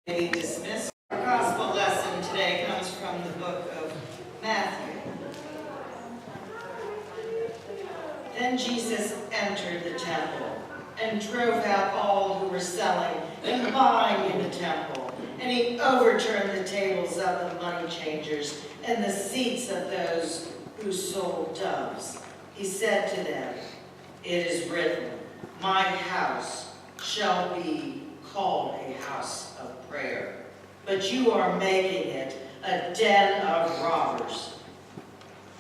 Dismissed. Our gospel lesson today comes from the book of Matthew. Then Jesus entered the temple and drove out all who were selling and buying in the temple. And he overturned the tables of the money changers and the seats of those who sold doves. He said to them, "It is written, my house shall be called a house of prayer, but you are making it a den of robbers."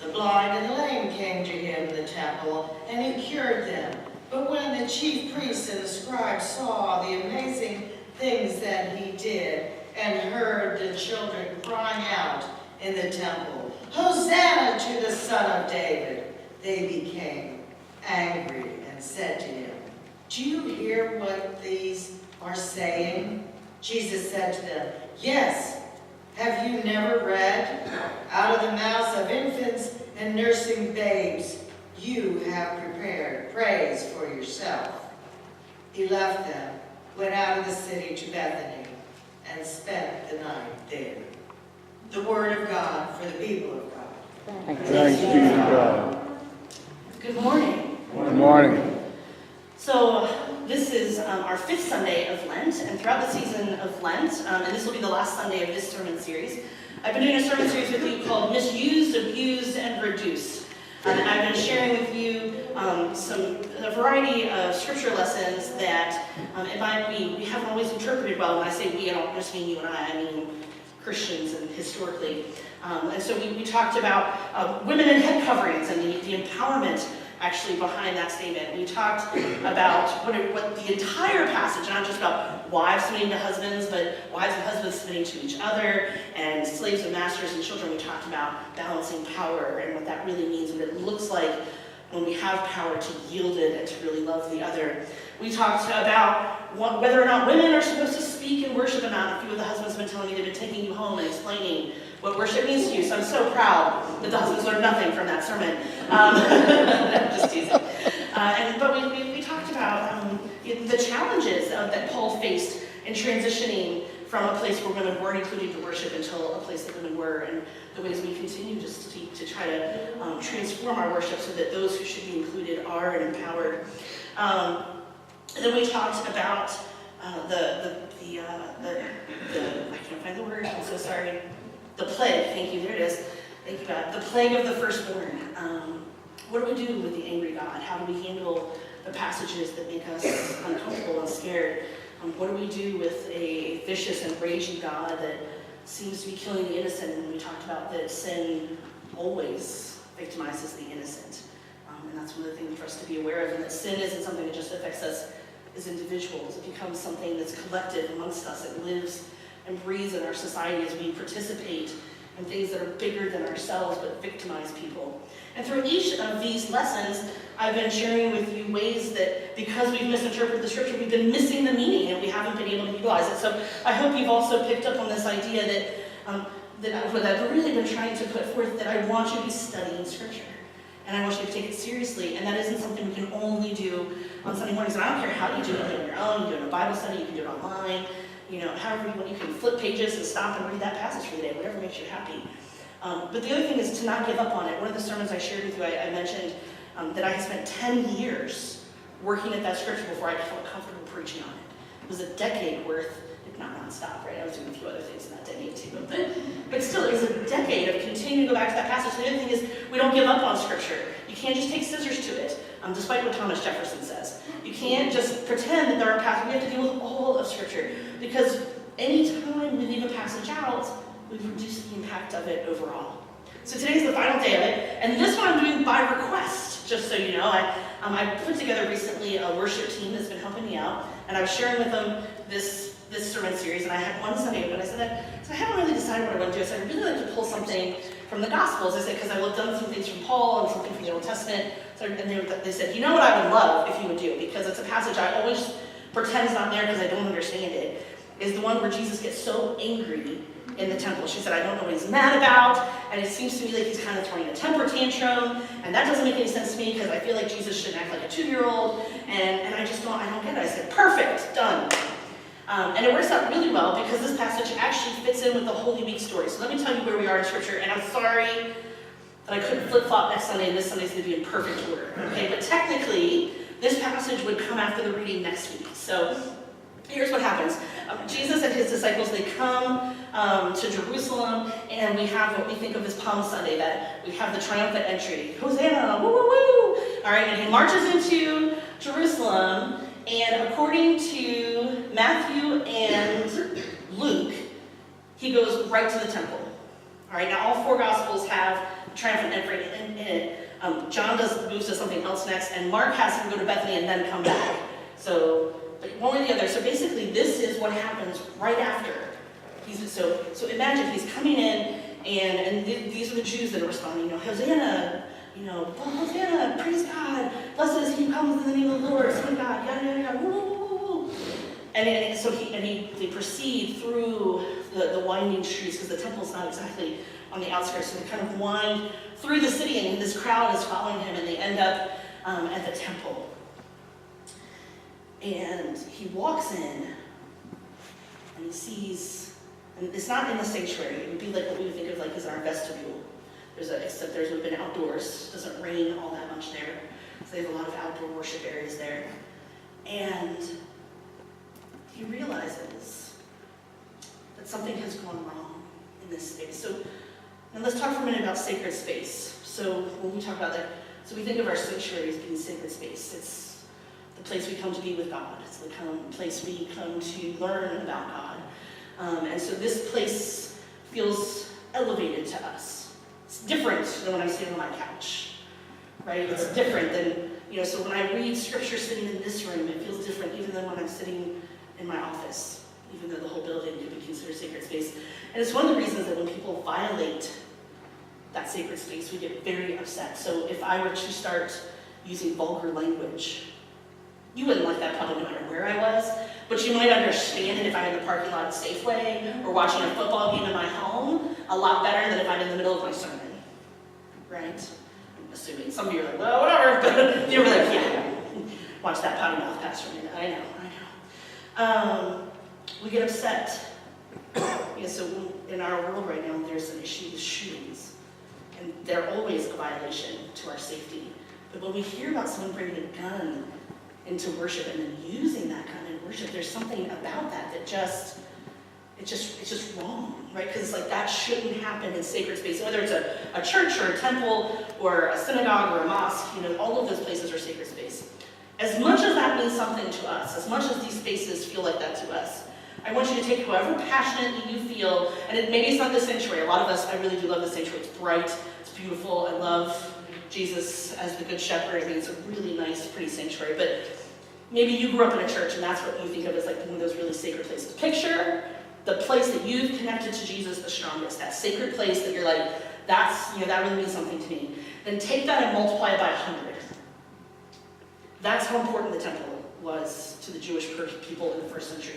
The blind and lame came to him in the temple, and he cured them. But when the chief priests and the scribes saw the amazing things that he did, and heard the children crying out in the temple, "Hosanna to the Son of David," they became angry and said to him, "Do you hear what these are saying?" Jesus said to them, "Yes. Have you never read? Out of the mouths of infants and nursing babes, you have prepared praise for yourself." He left them, went out of the city to Bethany, and spent the night there. The word of God for the people of God. Thanks be to God. Good morning. Good morning. So this is our fifth Sunday of Lent, and throughout the season of Lent, and this will be the last Sunday of this sermon series, I've been doing a sermon series with you called Misused, Abused, and Reduced. And I've been sharing with you a variety of scripture lessons that we haven't always interpreted well. When I say we, I don't just mean you and I mean Christians and historically. And so we talked about women in head coverings and the empowerment actually behind that statement. We talked about what the entire passage, not just about wives submitting to husbands, but wives and husbands submitting to each other, and slaves and masters and children. We talked about balancing power and what that really means, what it looks like when we have power to yield it and to really love the other. We talked about whether or not women are supposed to speak and worship or not. A few of the husbands have been telling me they've been taking you home and explaining what worship means to you, so I'm so proud that the husbands learned nothing from that sermon. Just teasing. But we talked about the challenges that Paul faced in transitioning from a place where women weren't included to worship until a place that women were, and the ways we continue just to try to transform our worship so that those who should be included are and empowered. And then we talked about I can't find the word, I'm so sorry. The plague, thank you, there it is. Thank you, God. The plague of the firstborn. What do we do with the angry God? How do we handle the passages that make us uncomfortable and scared? What do we do with a vicious and raging God that seems to be killing the innocent? And we talked about that sin always victimizes the innocent. And that's one of the things for us to be aware of, and that sin isn't something that just affects us as individuals. It becomes something that's collective amongst us. It lives and breathes in our society as we participate in things that are bigger than ourselves but victimize people. And through each of these lessons, I've been sharing with you ways that because we've misinterpreted the scripture, we've been missing the meaning and we haven't been able to utilize it. So I hope you've also picked up on this idea that I've really been trying to put forth, that I want you to be studying scripture. And I want you to take it seriously, and that isn't something we can only do on Sunday mornings. And I don't care how you do it on your own. You do it in a Bible study, you can do it online, however you want. You can flip pages and stop and read that passage for the day, whatever makes you happy. But the other thing is to not give up on it. One of the sermons I shared with you, I mentioned that I had spent 10 years working at that scripture before I felt comfortable preaching on it. It was a decade worth, if not nonstop, right? I was doing a few other things in that decade too, but still, it was a decade of continuing to go back to that passage. The other thing is, we don't give up on scripture. You can't just take scissors to it, despite what Thomas Jefferson says. You can't just pretend that there are passages. We have to deal with all of scripture, because anytime we leave a passage out, we've reduced the impact of it overall. So today's the final day of it, and this one I'm doing by request, just so you know. I put together recently a worship team that's been helping me out, and I was sharing with them this sermon series, and I had one Sunday, but I said, I haven't really decided what I want to do. I said, I'd really like to pull something from the Gospels. I said, because I looked up some things from Paul and something from the Old Testament. So, and they said, you know what I would love if you would do, because it's a passage I always pretend is not there because I don't understand it, is the one where Jesus gets so angry in the temple. She said, I don't know what he's mad about, and it seems to me like he's kind of throwing a temper tantrum, and that doesn't make any sense to me because I feel like Jesus shouldn't act like a 2-year-old, and I don't get it. I said, perfect, done. And it works out really well because this passage fits in with the Holy Week story. So let me tell you where we are in Scripture, and I'm sorry that I couldn't flip-flop next Sunday, and this Sunday's going to be in perfect order, okay? But technically, this passage would come after the reading next week. So here's what happens. Jesus and his disciples, they come to Jerusalem, and we have what we think of as Palm Sunday, that we have the triumphant entry. Hosanna, woo, woo, woo! All right, and he marches into Jerusalem, and according to Matthew and Luke, he goes right to the temple. All right, now all four Gospels have triumphant entry in it. John moves to something else next, and Mark has him go to Bethany and then come back. So one or the other. So basically, this is what happens right after. So imagine he's coming in, and these are the Jews that are responding. Hosanna, Hosanna, praise God, blessed is he who comes in the name of the Lord, son of God, yada yada yada, woo, woo, woo, woo. And they proceed through the winding streets, because the temple's not exactly on the outskirts, so they kind of wind through the city, and this crowd is following him, and they end up at the temple. And he walks in, and he sees, and it's not in the sanctuary. It would be like what we would think of like as our vestibule. Except there's would have been outdoors. It doesn't rain all that much there. So they have a lot of outdoor worship areas there. And he realizes that something has gone wrong in this space. So now let's talk for a minute about sacred space. So when we talk about that, so we think of our sanctuary as being sacred space. It's the place we come to be with God. It's the place we come to learn about God. And so this place feels elevated to us. It's different than when I'm sitting on my couch, right? It's different than, so when I read scripture sitting in this room, it feels different even than when I'm sitting in my office, even though the whole building could be considered sacred space. And it's one of the reasons that when people violate that sacred space, we get very upset. So if I were to start using vulgar language, you wouldn't like that probably no matter where I was, but you might understand it if I'm in the parking lot at Safeway or watching a football game in my home a lot better than if I'm in the middle of my sermon, right? I'm assuming some of you are like, well, whatever, but you're like, yeah, watch that potty mouth, Pastor. I know. We get upset. So in our world right now, there's an issue with shootings, and they're always a violation to our safety. But when we hear about someone bringing a gun into worship and then using that gun in worship, there's something about that it's just wrong, right? Because it's like that shouldn't happen in sacred space, whether it's a church or a temple or a synagogue or a mosque. All of those places are sacred space. As much as that means something to us, as much as these spaces feel like that to us, I want you to take however passionately you feel, and maybe it's not the sanctuary. A lot of us, I really do love the sanctuary. It's bright, it's beautiful. I love Jesus as the good shepherd. I mean, it's a really nice, pretty sanctuary. But maybe you grew up in a church, and that's what you think of as like one of those really sacred places. Picture the place that you've connected to Jesus the strongest, that sacred place that you're like, that really means something to me. Then take that and multiply it by 100. That's how important the temple was to the Jewish people in the first century.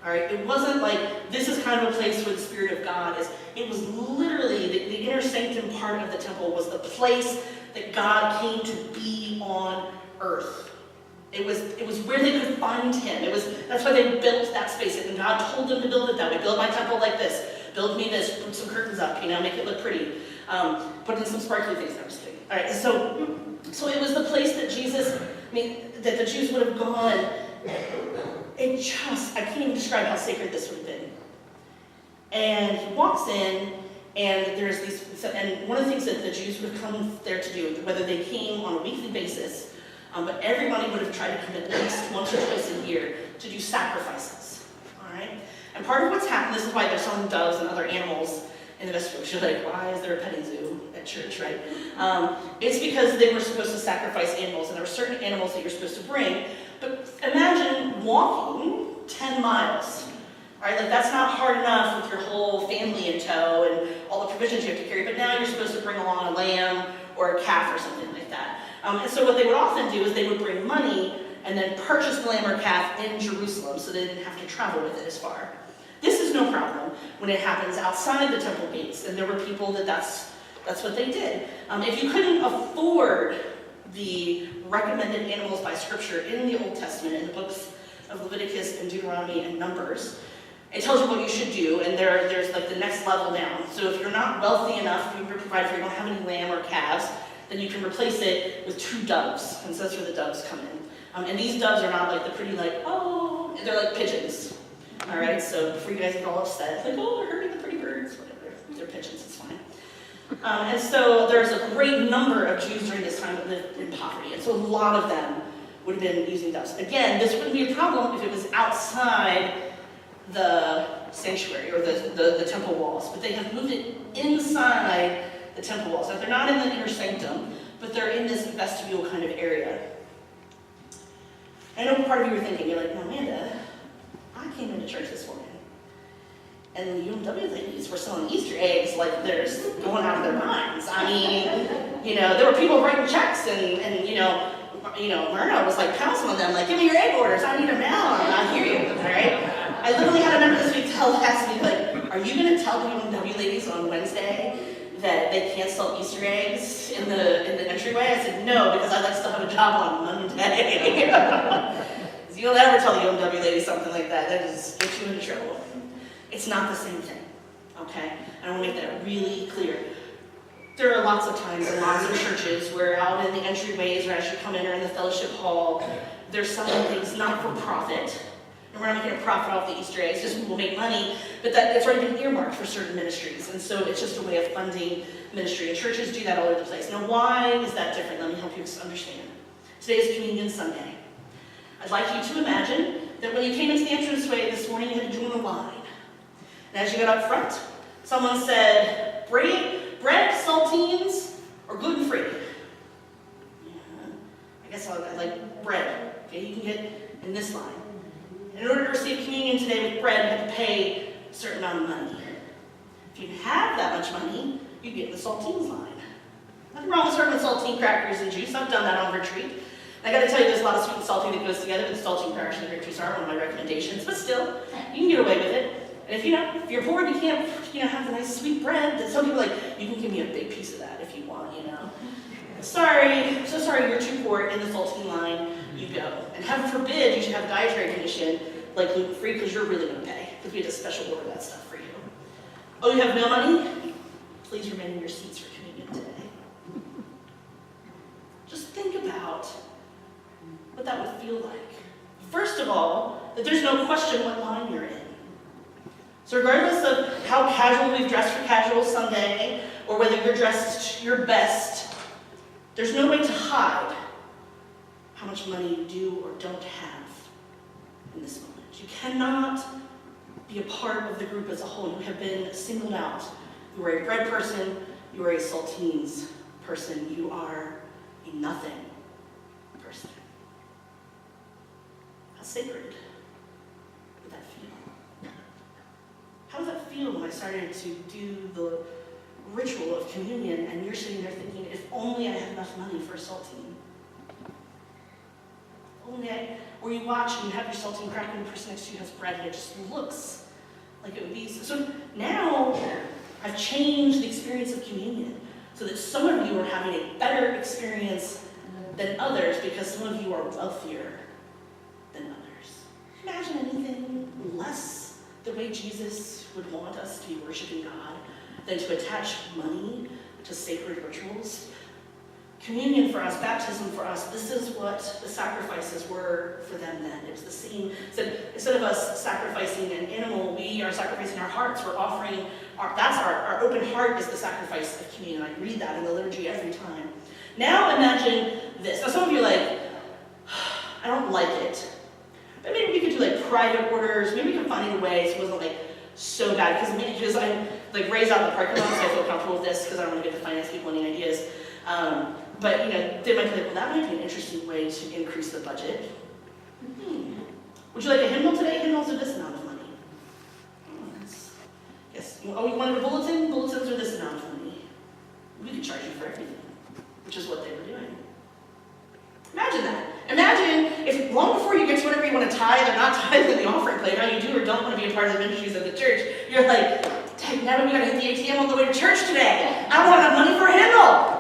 All right, it wasn't like this is kind of a place where the Spirit of God is. It was literally the inner sanctum part of the temple was the place that God came to be on earth. It was where they could find him. That's why they built that space. And God told them to build it that way. Build my temple like this. Build me this. Put some curtains up. Make it look pretty. Put in some sparkly things. I'm just kidding. All right. So it was the place that that the Jews would have gone. I can't even describe how sacred this would have been. And he walks in, and there's and one of the things that the Jews would have come there to do, whether they came on a weekly basis, but everybody would have tried to come at least once or twice a year to do sacrifices, all right? And part of what's happened, this is why they're selling doves and other animals in the vestibule. You're like, why is there a petting zoo at church, right? It's because they were supposed to sacrifice animals, and there were certain animals that you're supposed to bring. But imagine walking 10 miles, all right? Like that's not hard enough with your whole family in tow and all the provisions you have to carry, but now you're supposed to bring along a lamb or a calf or something like that. And so what they would often do is they would bring money and then purchase the lamb or calf in Jerusalem so they didn't have to travel with it as far. This is no problem when it happens outside the temple gates, and there were people that's what they did. If you couldn't afford the recommended animals by Scripture in the Old Testament, in the books of Leviticus and Deuteronomy and Numbers, It tells you what you should do, and there's like the next level down. So if you're not wealthy enough, if you're provided for, you don't have any lamb or calves, then you can replace it with 2 doves, and so that's where the doves come in. And these doves are not like the pretty like, oh, they're like pigeons. All right, so before you guys get all upset, like, oh, they're hurting the pretty birds, whatever, they're pigeons, it's fine. And so there's a great number of Jews during this time that lived in poverty, and so a lot of them would have been using doves. Again, this wouldn't be a problem if it was outside the sanctuary or the temple walls, but they have moved it inside the temple walls. Now, they're not in the inner sanctum, but they're in this vestibule kind of area. I know part of you were thinking, you're like, no, Amanda, I came into church this morning, and the UMW ladies were selling Easter eggs like they're going out of their minds. I mean, there were people writing checks, and Myrna was like pouncing on them, like, give me your egg orders, I need them now, and I hear you, all right? I literally had a member this week ask me, like, are you going to tell the UMW ladies on Wednesday that they can't sell Easter eggs in the entryway? I said, no, because I'd like to still have a job on Monday. You don't ever tell the UMW ladies something like that. That just gets you into trouble. It's not the same thing, okay? I want to make that really clear. There are lots of times in lots of churches where out in the entryways or as you come in or in the fellowship hall, they're selling things not for profit. And we're not making a profit off the Easter eggs, just we'll make money, but it's already been earmarked for certain ministries. And so it's just a way of funding ministry. And churches do that all over the place. Now, why is that different? Let me help you understand. Today is Communion Sunday. I'd like you to imagine that when you came into the entranceway this morning, you had to join a line. And as you got up front, someone said, bread, saltines, or gluten-free? Yeah, I guess I like bread. Okay, you can get in this line. And in order to receive communion today with bread, you have to pay a certain amount of money. If you have that much money, you get in the saltines line. Nothing wrong with serving saltine crackers and juice. I've done that on retreat. I got to tell you, there's a lot of sweet and salty that goes together, but the saltine crackers and grape juice are one of my recommendations. But still, you can get away with it. And if you're poor and you can't, have the nice sweet bread, then some people you can give me a big piece of that if you want, Sorry, so sorry, you're too poor. In the saltine line, you go. And heaven forbid you should have a dietary condition like gluten-free, because you're really going to pay, because we had to special order that stuff for you. Oh, you have no money? Please remain in your seats for communion today. Just think about what that would feel like. First of all, that there's no question what line you're in. So regardless of how casual we've dressed for Casual Sunday, or whether you're dressed your best, there's no way to hide how much money you do or don't have in this moment. You cannot be a part of the group as a whole. You have been singled out. You are a bread person, you are a saltines person, you are a nothing person. How sacred would that feel? How does that feel when I started to do the ritual of communion and you're sitting there thinking, if only I had enough money for a saltine? Or you watch and you have your saltine cracker and the person next to you has bread and it just looks like it would be. So now I've changed the experience of communion so that some of you are having a better experience than others because some of you are wealthier than others. Imagine anything less the way Jesus would want us to be worshiping God than to attach money to sacred rituals. Communion for us, baptism for us, this is what the sacrifices were for them then. It was the same. Instead of us sacrificing an animal, we are sacrificing our hearts. We're offering our open heart is the sacrifice of communion. I read that in the liturgy every time. Now imagine this. Now some of you are like, I don't like it. But maybe we could do private orders. Maybe we could find a way so it wasn't so bad. Because I'm raised out in the parking lot, so I feel comfortable with this because I don't want to give the finance people any ideas. But they might be like, well, that might be an interesting way to increase the budget. Would you like a hymnal today? Hymnals are this amount of money. Yes. Oh, you wanted a bulletin? Bulletins are this amount of money. We could charge you for everything, which is what they were doing. Imagine that. Imagine if long before you get to whatever you want to tithe or not tithe in the offering plate, how you do or don't want to be a part of the ministries of the church, you're like, dang, now we got to hit the ATM on the way to church today. I don't have money for a hymnal.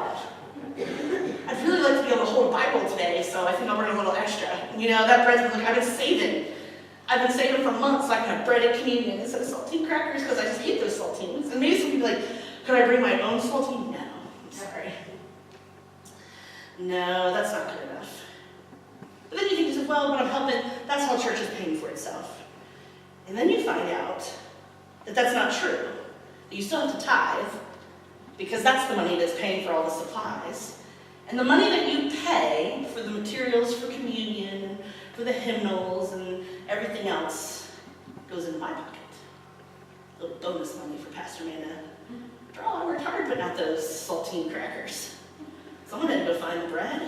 I'd really like to be able to hold a Bible today, so I think I'll bring a little extra. That bread's I've been saving. I've been saving for months so I can have bread at communion instead of saltine crackers because I just hate those saltines. And maybe some people are like, could I bring my own saltine? No, I'm sorry. No, that's not good enough. But then you think to yourself, well, but I'm helping, that's how church is paying for itself. And then you find out that that's not true. You still have to tithe, because that's the money that's paying for all the supplies. And the money that you pay for the materials for communion, for the hymnals, and everything else goes into my pocket. A little bonus money for Pastor Amanda. After all, I worked hard putting out those saltine crackers. Someone had to go find the bread.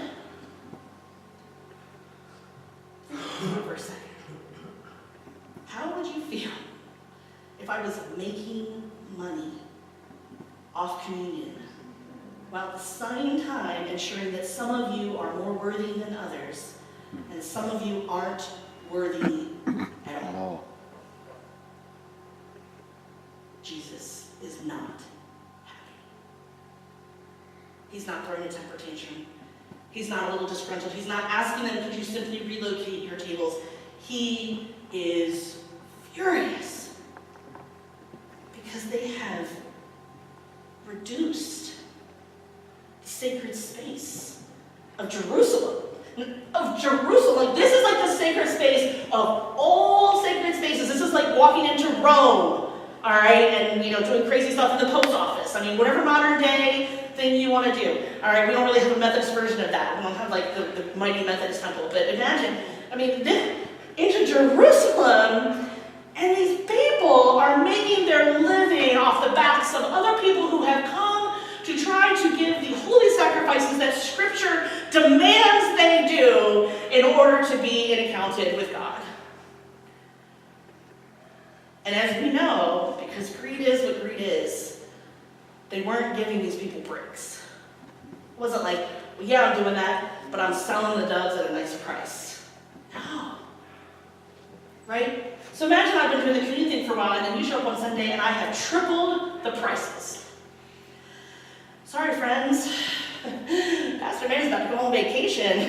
For a second. How would you feel if I was making money off communion, while at the same time ensuring that some of you are more worthy than others, and some of you aren't worthy at all? Jesus is not happy. He's not throwing a temper tantrum. He's not a little disgruntled. He's not asking them, could you simply relocate your tables? He is furious because they have reduced the sacred space of Jerusalem. Like, this is like the sacred space of all sacred spaces. This is like walking into Rome, all right, and doing crazy stuff in the post office. I mean, whatever modern day thing you want to do. All right, we don't really have a Methodist version of that. We don't have like the mighty Methodist temple. But imagine, into Jerusalem, and these people are making their living off the backs of other people who have come to try to give the holy sacrifices that Scripture demands they do in order to be accounted with God. And as we know, because greed is what greed is, they weren't giving these people breaks. It wasn't like, well, yeah, I'm doing that, but I'm selling the doves at a nice price. No. Right? So imagine I've been doing the community thing for a while, and then you show up on Sunday, and I have tripled the prices. Sorry, friends. Pastor Mary's about to go on vacation.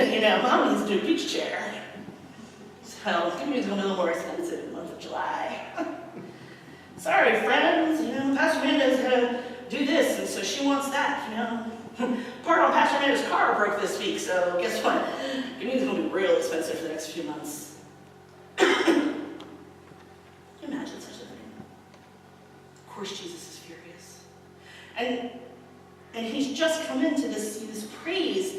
Mom needs to do a beach chair. So community's going to be a little more expensive in the month of July. Sorry, friends. Pastor Amanda's going to do this, and so she wants that, Part on Pastor Amanda's car broke this week, so guess what? Community's going to be real expensive for the next few months. Can you imagine such a thing? Of course Jesus is furious. And he's just come into this praise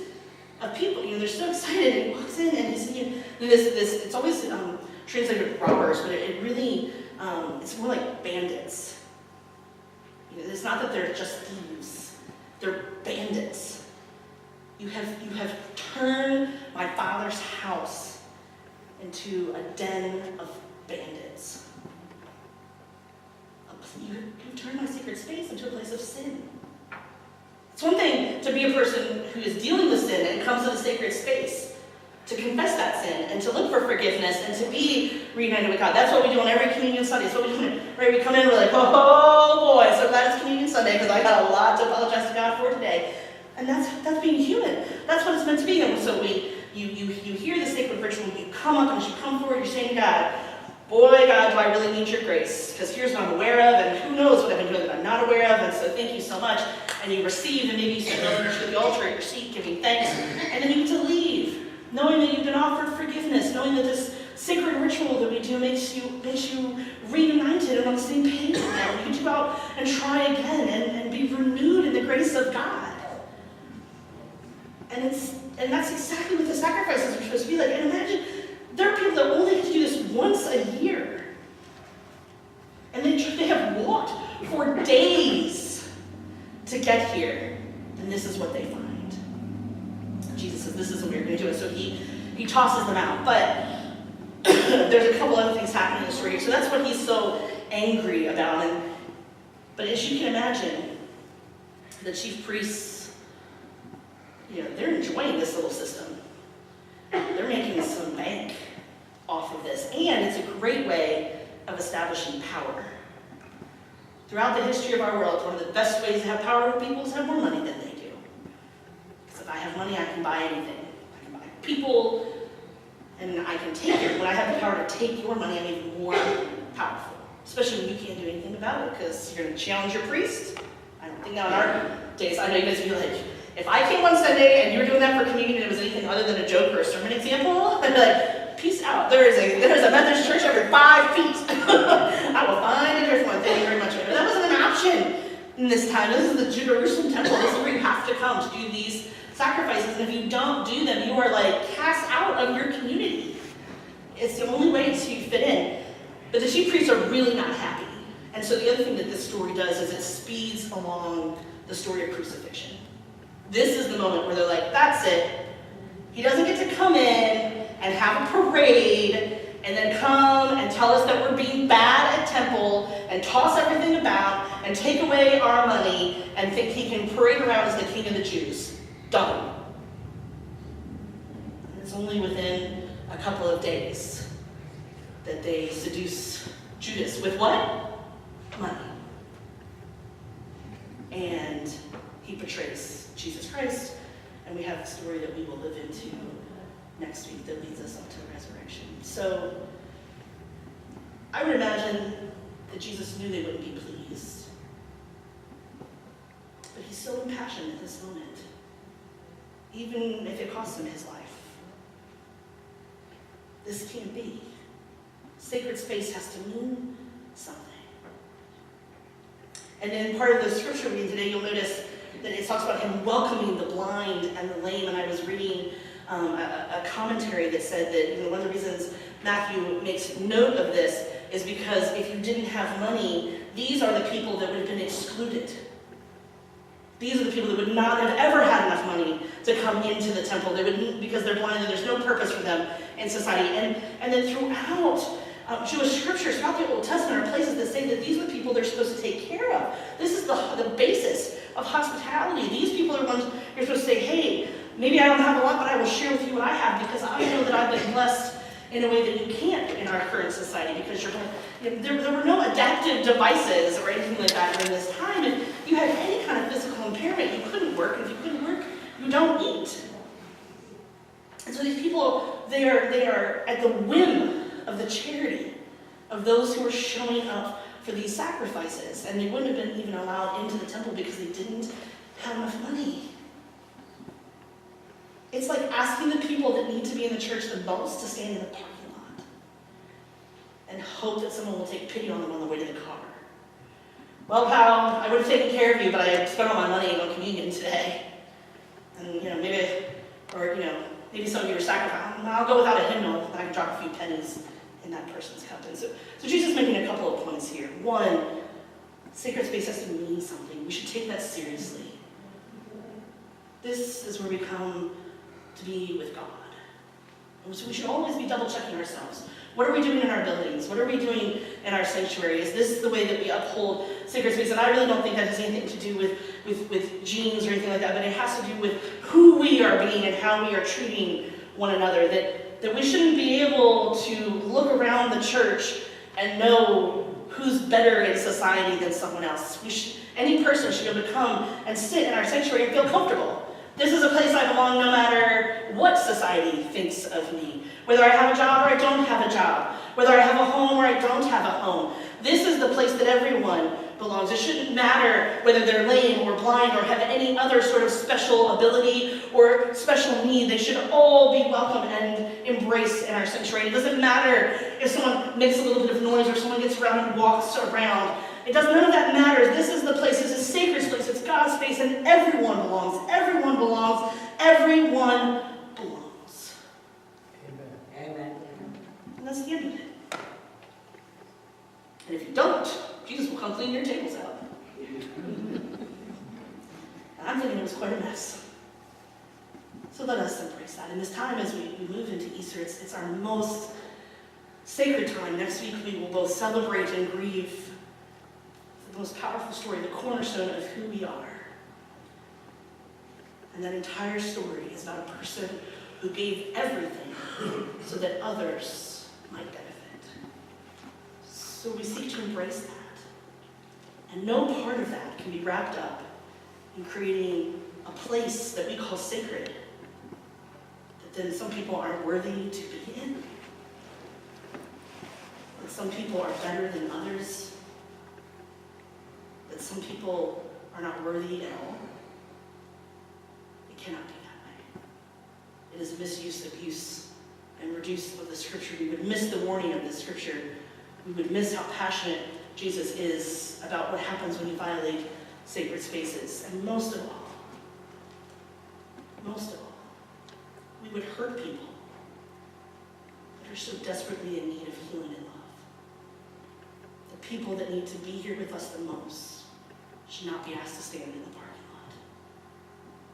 of people. They're so excited, and he walks in and he's this it's always translated robbers, but it really it's more like bandits. It's not that they're just thieves, they're bandits. You have turned my Father's house into a den of bandits. You've turned my sacred space into a place of sin. It's one thing to be a person who is dealing with sin and comes to the sacred space to confess that sin and to look for forgiveness and to be reunited with God. That's what we do on every Communion Sunday. It's what we do, right? We come in and we're like, oh boy, so glad it's Communion Sunday because I got a lot to apologize to God for today. And that's being human. That's what it's meant to be. And so you hear the sacred ritual, you come up, and as you come forward, you're saying to God, boy, God, do I really need your grace? Because here's what I'm aware of, and who knows what I've been doing that I'm not aware of, and so thank you so much. And you receive, and maybe you sit down to the altar at your seat, giving thanks, and then you get to leave, knowing that you've been offered forgiveness, knowing that this sacred ritual that we do makes you reunited and on the same page again. You get to go out and try again and be renewed in the grace of God. And that's exactly what the sacrifices are supposed to be like. And imagine, there are people that only get to do this once a year. And they have walked for days to get here. And this is what they find. Jesus says, this is what we're going to do. And so he tosses them out. But there's a couple other things happening in the story. So that's what he's so angry about. But as you can imagine, the chief priests, they're enjoying this little system. They're making some bank off of this. And it's a great way of establishing power. Throughout the history of our world, one of the best ways to have power over people is to have more money than they do. Because if I have money, I can buy anything. I can buy people, and I can take it. When I have the power to take your money, I'm even more powerful. Especially when you can't do anything about it, because you're going to challenge your priest. I don't think now in our days, I know you guys would be like, if I came on Sunday and you were doing that for communion and it was anything other than a joke or a sermon example, I'd be like, peace out. There's a Methodist church every 5 feet. I will find a different one. Thank you very much. But that wasn't an option in this time. This is the Jerusalem temple. This is where you have to come to do these sacrifices. And if you don't do them, you are like cast out of your community. It's the only way to fit in. But the chief priests are really not happy. And so the other thing that this story does is it speeds along the story of crucifixion. This is the moment where they're like, that's it. He doesn't get to come in and have a parade and then come and tell us that we're being bad at temple and toss everything about and take away our money and think he can parade around as the king of the Jews. Done. And it's only within a couple of days that they seduce Judas with what? Money. And he betrays Jesus Christ, and we have a story that we will live into next week that leads us up to the resurrection. So I would imagine that Jesus knew they wouldn't be pleased, but he's so impassioned at this moment, even if it costs him his life. This can't be. Sacred space has to mean something. And in part of the scripture reading today, you'll notice that it talks about him welcoming the blind and the lame. And I was reading a commentary that said that one of the reasons Matthew makes note of this is because if you didn't have money, these are the people that would have been excluded. These are the people that would not have ever had enough money to come into the temple. They would, because they're blind and there's no purpose for them in society. And then throughout Jewish scriptures, throughout the Old Testament, are places that say that these are the people they're supposed to take care of. This is the basis of hospitality. These people are ones you're supposed to say, hey, maybe I don't have a lot, but I will share with you what I have because I know that I've been blessed in a way that you can't in our current society because there were no adaptive devices or anything like that during this time. If you had any kind of physical impairment, you couldn't work. If you couldn't work, you don't eat. And so these people, they are at the whim of the charity of those who were showing up for these sacrifices. And they wouldn't have been even allowed into the temple because they didn't have enough money. It's like asking the people that need to be in the church the most to stand in the parking lot and hope that someone will take pity on them on the way to the car. Well, pal, I would have taken care of you, but I spent all my money on communion today. And, maybe some of you are sacrificing. I'll go without a hymnal, and I can drop a few pennies in that person's cup. And so Jesus is making a couple of points here. One, sacred space has to mean something. We should take that seriously. This is where we come to be with God. And so we should always be double-checking ourselves. What are we doing in our buildings? What are we doing in our sanctuary? Is this the way that we uphold sacred space? And I really don't think that has anything to do with genes or anything like that, but it has to do with who we are being and how we are treating one another. That we shouldn't be able to look around the church and know who's better in society than someone else. Any person should be able to come and sit in our sanctuary and feel comfortable. This is a place I belong no matter what society thinks of me. Whether I have a job or I don't have a job. Whether I have a home or I don't have a home. This is the place that everyone belongs. It shouldn't matter whether they're lame or blind or have any other sort of special ability or special need. They should all be welcome and embraced in our sanctuary. It doesn't matter if someone makes a little bit of noise or someone gets around and walks around. None of that matters. This is the place. This is sacred space. It's God's space, and everyone belongs. Everyone belongs. Everyone belongs. Amen. And that's the end of it. And if you don't, Jesus will come clean your tables out. And I'm thinking it was quite a mess. So let us embrace that. And this time as we move into Easter, it's our most sacred time. Next week we will both celebrate and grieve the most powerful story, the cornerstone of who we are. And that entire story is about a person who gave everything so that others might benefit. So we seek to embrace that. And no part of that can be wrapped up in creating a place that we call sacred that then some people aren't worthy to be in, that some people are better than others, that some people are not worthy at all. It cannot be that way. It is misuse, abuse, and reduce of the scripture. We would miss the warning of the scripture. We would miss how passionate Jesus is about what happens when you violate sacred spaces. And most of all, we would hurt people that are so desperately in need of healing and love. The people that need to be here with us the most should not be asked to stand in the parking lot,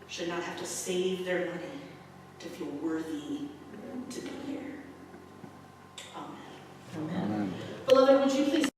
should not have to save their money to feel worthy to be here. Amen. Amen. Beloved, would you please